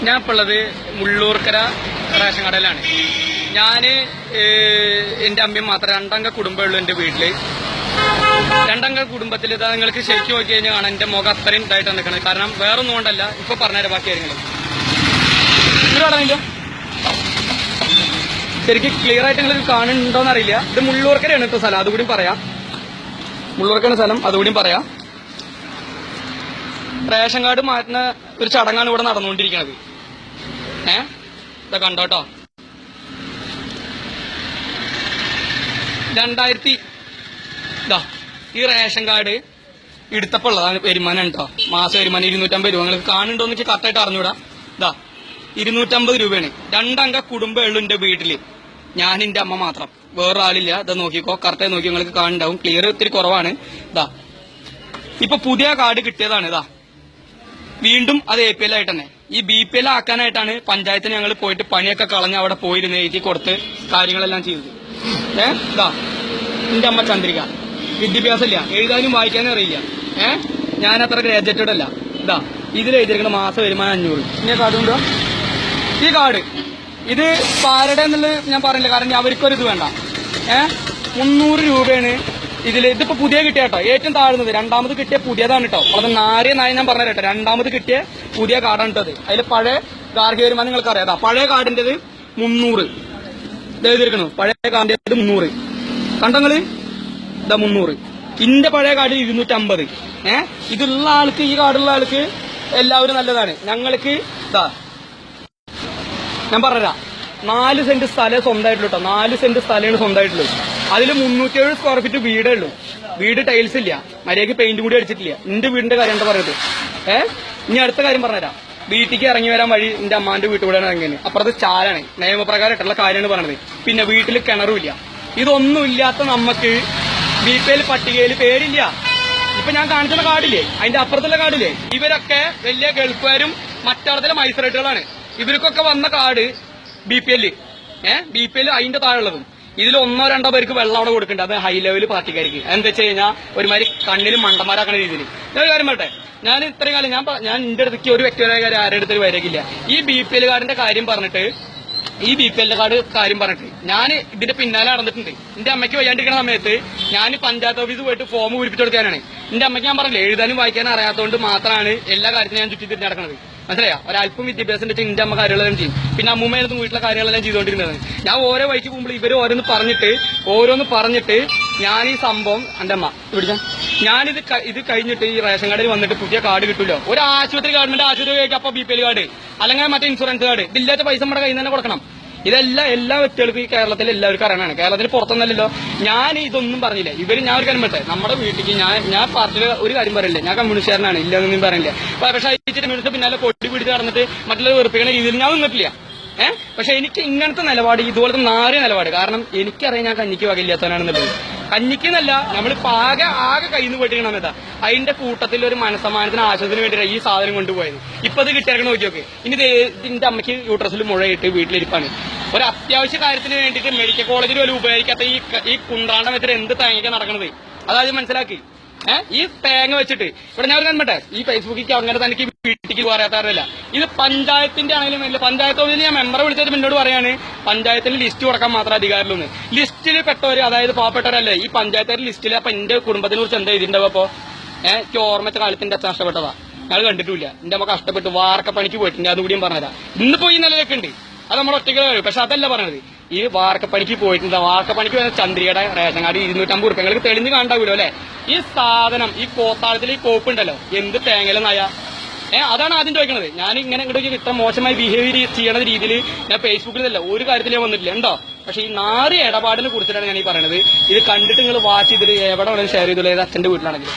ഞാൻ ഇപ്പോൾ ഉള്ളത് മുള്ളൂർക്കര റേഷൻ കടയിലാണ്. ഞാന് എന്റെ അമ്മയും മാത്രം രണ്ടംഗ കുടുംബമുള്ളൂ എന്റെ വീട്ടില്. രണ്ടംഗ കുടുംബത്തിൽ ഇതാ നിങ്ങൾക്ക് ശരിക്കും നോക്കി കഴിഞ്ഞാൽ കാണാൻ എന്റെ മുഖം അത്രയും ഇതായിട്ട് നിൽക്കുന്നത്. കാരണം വേറൊന്നും കൊണ്ടല്ല, ഇപ്പൊ പറഞ്ഞുതരാം ബാക്കി കാര്യങ്ങൾ. ശരിക്കും ക്ലിയർ ആയിട്ട് നിങ്ങൾ കാണുന്നുണ്ടോന്ന് അറിയില്ല. ഇത് മുള്ളൂർക്കരയാണ് ഇപ്പൊ സ്ഥലം, അതുകൂടി പറയാം. മുള്ളൂർക്കര സ്ഥലം അതുകൂടി പറയാം. റേഷൻ കാർഡ് മാറ്റുന്ന ഒരു ചടങ്ങാണ് ഇവിടെ നടന്നുകൊണ്ടിരിക്കുന്നത്. ഇതാ കണ്ടോട്ടോ. 2000 ഈ റേഷൻ കാർഡ് എടുത്തപ്പോൾ ഉള്ളതാണ് വരുമാനം കേട്ടോ. മാസം വരുമാനം 250 രൂപ. നിങ്ങൾക്ക് കാണുന്നുണ്ടോ എന്ന് കറക്റ്റായിട്ട് അറിഞ്ഞൂടാ. 250 രൂപയാണ്. രണ്ടംഗ കുടുംബമുള്ളൂ എന്റെ വീട്ടില്. ഞാൻ എന്റെ അമ്മ മാത്രം, വേറെ ആളില്ല. ഇതാ നോക്കിക്കോ, കറക്റ്റായി നോക്കി നിങ്ങൾക്ക് കാണുന്നുണ്ടാവും. ക്ലിയർ ഇത്തിരി കുറവാണ്. ഇപ്പൊ പുതിയ കാർഡ് കിട്ടിയതാണ്. വീണ്ടും അത് APL ആയിട്ട് തന്നെ. ഈ BPL ആക്കാനായിട്ടാണ് പഞ്ചായത്തിന് ഞങ്ങൾ പോയിട്ട് പണിയൊക്കെ കളഞ്ഞ് അവിടെ പോയിരുന്ന് എഴുതി കൊടുത്ത് കാര്യങ്ങളെല്ലാം ചെയ്തത്. എന്റെ അമ്മ ചന്ദ്രിക. വിദ്യാഭ്യാസം ഇല്ല, എഴുതാനും വായിക്കാനും അറിയില്ല. ഞാനത്ര ഗ്രാജുവേറ്റഡ് അല്ല. ഇതിൽ എഴുതിയിരിക്കുന്ന മാസം വരുമാനം 500. ഇനി കാർഡ് ഉണ്ടോ? ഈ കാർഡ് ഇത് ആരുടെ എന്നുള്ളത് ഞാൻ പറഞ്ഞില്ല, കാരണം അവർക്കൊരിത് വേണ്ട. 300 രൂപയാണ് ഇതില്. ഇതിപ്പോ പുതിയ കിട്ടിയ കേട്ടോ, ഏറ്റവും താഴ്ന്നത്. രണ്ടാമത് കിട്ടിയ പുതിയതാണ് കേട്ടോ. വളരെ നായ ഞാൻ പറഞ്ഞു കേട്ടോ. രണ്ടാമത് കിട്ടിയ പുതിയ കാർഡാണ് കേട്ടത്. അതിൽ പഴയ ഗാർഹിക വരുമാനം നിങ്ങൾക്ക് അറിയാം. പഴയ കാർഡിന്റേത് 300 എഴുതിയിരിക്കണു. പഴയ കാർഡിന്റേത് 300 കണ്ടങ്ങള്. 300. ഇന്റെ പഴയ കാർഡ് 250. ഇതുള്ള ആൾക്ക്, ഈ കാർഡുള്ള ആൾക്ക് എല്ലാവരും നല്ലതാണ്. ഞങ്ങൾക്ക് ഞാൻ പറഞ്ഞുതരാം. 4 സെന്റ് സ്ഥലം സ്വന്തമായിട്ടുള്ളൂ കേട്ടോ. 4 സെന്റ് സ്ഥലമാണ് സ്വന്തമായിട്ടുള്ളത്. അതിൽ 307 സ്ക്വയർ ഫീറ്റ് വീടേ ഉള്ളൂ. വീട് ടൈൽസ് ഇല്ല, മര്യാദയ്ക്ക് പെയിന്റ് കൂടി അടിച്ചിട്ടില്ല. എന്റെ വീടിന്റെ കാര്യം എന്താ പറയുന്നത്? ഇനി അടുത്ത കാര്യം പറഞ്ഞുതരാം. വീട്ടിലേക്ക് ഇറങ്ങി വരാൻ വഴി എന്റെ അമ്മാന്റെ വീട്ടുകൂടെയാണ് ഇറങ്ങിയത്. അപ്പുറത്ത് ചാലാണ്. നിയമപ്രകാരമായിട്ടുള്ള കാര്യമാണ് പറഞ്ഞത്. പിന്നെ വീട്ടിൽ കിണറുമില്ല. ഇതൊന്നും ഇല്ലാത്ത നമുക്ക് BPL പട്ടികയിൽ പേരില്ല. ഇപ്പൊ ഞാൻ കാണിച്ചുള്ള കാർഡില്ലേ, അതിന്റെ അപ്പുറത്തുള്ള കാർഡില്ലേ, ഇവരൊക്കെ വലിയ ഗൾഫുകാരും മറ്റടത്തിലെ മൈസറേറ്റുകളാണ്. ഇവർക്കൊക്കെ വന്ന കാർഡ് BPL അതിന്റെ താഴെയുള്ളതും. ഇതിൽ 1-2 പേർക്ക് വെള്ളം അവിടെ കൊടുക്കുന്നുണ്ട്. അത് ഹൈ ലെവൽ പാർട്ടിക്കാർക്ക്. എന്താ വെച്ച് കഴിഞ്ഞാൽ ഒരുമാതിരി കണ്ണിൽ മണ്ടന്മാരാക്കുന്ന രീതിയിൽ. ഞാൻ കാര്യം പറട്ടെ, ഞാൻ ഇത്രയും കാലം ഞാൻ എന്റെ അടുത്തേക്ക് ഒരു വ്യക്തിപരമായ കാര്യം ആരുടെ അടുത്ത് വരകില്ല. ഈ BPL കാർഡിന്റെ കാര്യം പറഞ്ഞിട്ട്, ഈ BPL കാർഡ് കാര്യം പറഞ്ഞിട്ട് ഞാൻ ഇതിന്റെ പിന്നാലെ നടന്നിട്ടുണ്ട്. എന്റെ അമ്മയ്ക്ക് വയ്യാണ്ടിരിക്കുന്ന സമയത്ത് ഞാൻ പഞ്ചായത്ത് ഓഫീസ് പോയിട്ട് ഫോം പൂരിപ്പിച്ചു കൊടുക്കാനാണ്. എന്റെ അമ്മയ്ക്ക് ഞാൻ പറഞ്ഞില്ലേ, എഴുതാനും വായിക്കാനും അറിയാത്തതുകൊണ്ട് മാത്രമാണ് എല്ലാ കാര്യത്തിനും ഞാൻ ചുറ്റി തിരിഞ്ഞ് നടക്കുന്നത്. മനസ്സിലായോ? ഒരല്പം വിദ്യാഭ്യാസം വെച്ച് എന്റെ അമ്മ കാര്യങ്ങളെല്ലാം ചെയ്യും. പിന്നെ അമ്മൂമ്മയായിരുന്നു വീട്ടിലെ കാര്യങ്ങളെല്ലാം ചെയ്തുകൊണ്ടിരുന്നത്. ഞാൻ ഓരോ വഴിക്ക് പോകുമ്പോൾ ഇവര് ഓരോന്ന് പറഞ്ഞിട്ട് ഞാൻ ഈ സംഭവം എന്റെ അമ്മ പിടിച്ചാൽ ഇത് കഴിഞ്ഞിട്ട് ഈ റേഷൻ കാർഡിൽ വന്നിട്ട് പുതിയ കാർഡ് കിട്ടൂലോ. ഒരു ആശുപത്രി ഗവൺമെന്റ് ആശുപത്രി അപ്പൊ BPL കാർഡ്, അല്ലെങ്കിൽ മറ്റേ ഇൻഷുറൻസ് കാർഡ്. ഇതില്ലാത്ത പൈസ നമ്മുടെ കയ്യിൽ നിന്ന് തന്നെ കൊടുക്കണം. ഇതെല്ലാം എല്ലാ വ്യക്തികൾക്കും ഈ കേരളത്തിൽ എല്ലാവർക്കും അറിയണമാണ്. കേരളത്തിൽ പുറത്തൊന്നല്ലോ. ഞാൻ ഇതൊന്നും പറഞ്ഞില്ല. ഞാൻ ഒരു കാര്യം പറ്റേ, നമ്മുടെ വീട്ടിലേക്ക് ഞാൻ പാർട്ടിയിൽ ഒരു കാര്യം പറയില്ല. ഞാൻ കമ്മ്യൂണിസ്റ്റുകാരനാണ്, ഇല്ലെന്നൊന്നും പറയില്ല. പക്ഷേ കമ്മ്യൂണിസ്റ്റ് പിന്നാലെ പൊട്ടി പിടിച്ച് നടന്നിട്ട് മറ്റുള്ളവർ വെറുപ്പിക്കുന്ന രീതിയിൽ ഞാൻ നിന്നിട്ടില്ല. പക്ഷെ എനിക്ക് ഇങ്ങനത്തെ നിലപാട്, ഇതുപോലത്തെ നാറിയ നിലപാട്. കാരണം എനിക്കറിയാം ഞാൻ കഞ്ഞിക്ക് വകയില്ലാത്തവനാണെന്നുള്ളത്. കഞ്ഞിക്കെന്നല്ല, നമ്മളിപ്പോ ആകെ കയ്യിൽ നിന്ന് പോയിട്ടിരിക്കണം. എന്താ അതിന്റെ കൂട്ടത്തിൽ ഒരു മനസ്സമാനത്തിന് ആശ്വാസത്തിന് വേണ്ടിയിട്ടാണ് ഈ സാധനം കൊണ്ടുപോയത്. ഇപ്പൊ അത് കിട്ടിയിറങ്ങണം നോക്കിയൊക്കെ. ഇനി ഇതിന്റെ അമ്മയ്ക്ക് യൂട്രസിൽ മുഴയിട്ട് വീട്ടിലിരിപ്പാണ്. ഒരു അത്യാവശ്യ കാര്യത്തിന് വേണ്ടിയിട്ട് മെഡിക്കൽ കോളേജിൽ പോലും ഉപയോഗിക്കാത്ത ഈ കുണ്ടാണ്ടം വെച്ചിട്ട് എന്ത് തേങ്ങയ്ക്ക് നടക്കണത് അതായത് മനസ്സിലാക്കി. ഈ തേങ്ങ വെച്ചിട്ട് ഇവിടെ ഞാൻ കണ്ടേ, ഈ ഫേസ്ബുക്കിൽ അങ്ങനെ തനിക്ക് വീട്ടിലേക്ക് പറയാത്തവരല്ല. ഇത് പഞ്ചായത്തിന്റെ ആണെങ്കിലും ഇല്ല. പഞ്ചായത്ത് ഓഫീസിൽ ഞാൻ മെമ്പറെ വിളിച്ചിട്ട് എന്നോട് പറയാണ് പഞ്ചായത്തിന് ലിസ്റ്റ് കൊടുക്കാൻ മാത്രം അധികാരമുള്ളൂ. ലിസ്റ്റിൽ പെട്ടവര്, അതായത് പാവപ്പെട്ടവരല്ലേ ഈ പഞ്ചായത്തിന്റെ ലിസ്റ്റിൽ. അപ്പൊ എന്റെ കുടുംബത്തിനെ കുറിച്ച് എന്താ ഇതിണ്ടാവും? അപ്പൊ എനിക്ക് ഓർമ്മച്ച കാലത്തിന്റെ അച്ഛൻ നഷ്ടപ്പെട്ടതാ. ഞാൻ കണ്ടിട്ടില്ല. എന്റെ അമ്മ കഷ്ടപ്പെട്ട് വാർക്കപ്പണിക്ക് പോയിട്ടുണ്ട്. അതുകൂടി ഞാൻ പറഞ്ഞുതരാം. ഇന്നിപ്പോ ഈ നിലയിലൊക്കെ ഉണ്ട്. അത് നമ്മുടെ ഒറ്റയ്ക്ക്. പക്ഷെ അതല്ല പറഞ്ഞത്. ഈ വാർക്കപ്പണിക്ക് പോയിട്ടുണ്ട്. വാർക്കപ്പണിക്ക് വരുന്ന ചന്ദ്രികയുടെ റേഷൻ കാർഡ് 250 രൂപ. നിങ്ങൾക്ക് തെളിഞ്ഞ് കണ്ടാവൂലോ അല്ലെ? ഈ സാധനം, ഈ കോത്താഴത്തിൽ ഈ കോപ്പ് ഉണ്ടല്ലോ, എന്ത് തേങ്ങയിലും നയ. അതാണ് ആദ്യം ചോദിക്കുന്നത്. ഞാൻ ഇങ്ങനെ ഇങ്ങോട്ട് ഇത്ര മോശമായി ബിഹേവിയർ ചെയ്യണ രീതിയിൽ ഞാൻ ഫേസ്ബുക്കിലല്ല ഒരു കാര്യത്തിൽ ഞാൻ വന്നിട്ടില്ല. ഉണ്ടോ? പക്ഷെ ഈ 4 ഇടപാടിനെ കുറിച്ചിട്ടാണ് ഞാൻ ഈ പറയുന്നത്. ഇത് കണ്ടിട്ട് നിങ്ങൾ വാച്ച് ചെയ്തിട്ട് എവിടെ വേണമെങ്കിലും ഷെയർ ചെയ്തോളൂ. ഏത് അച്ഛന്റെ വീട്ടിലാണെങ്കിലും.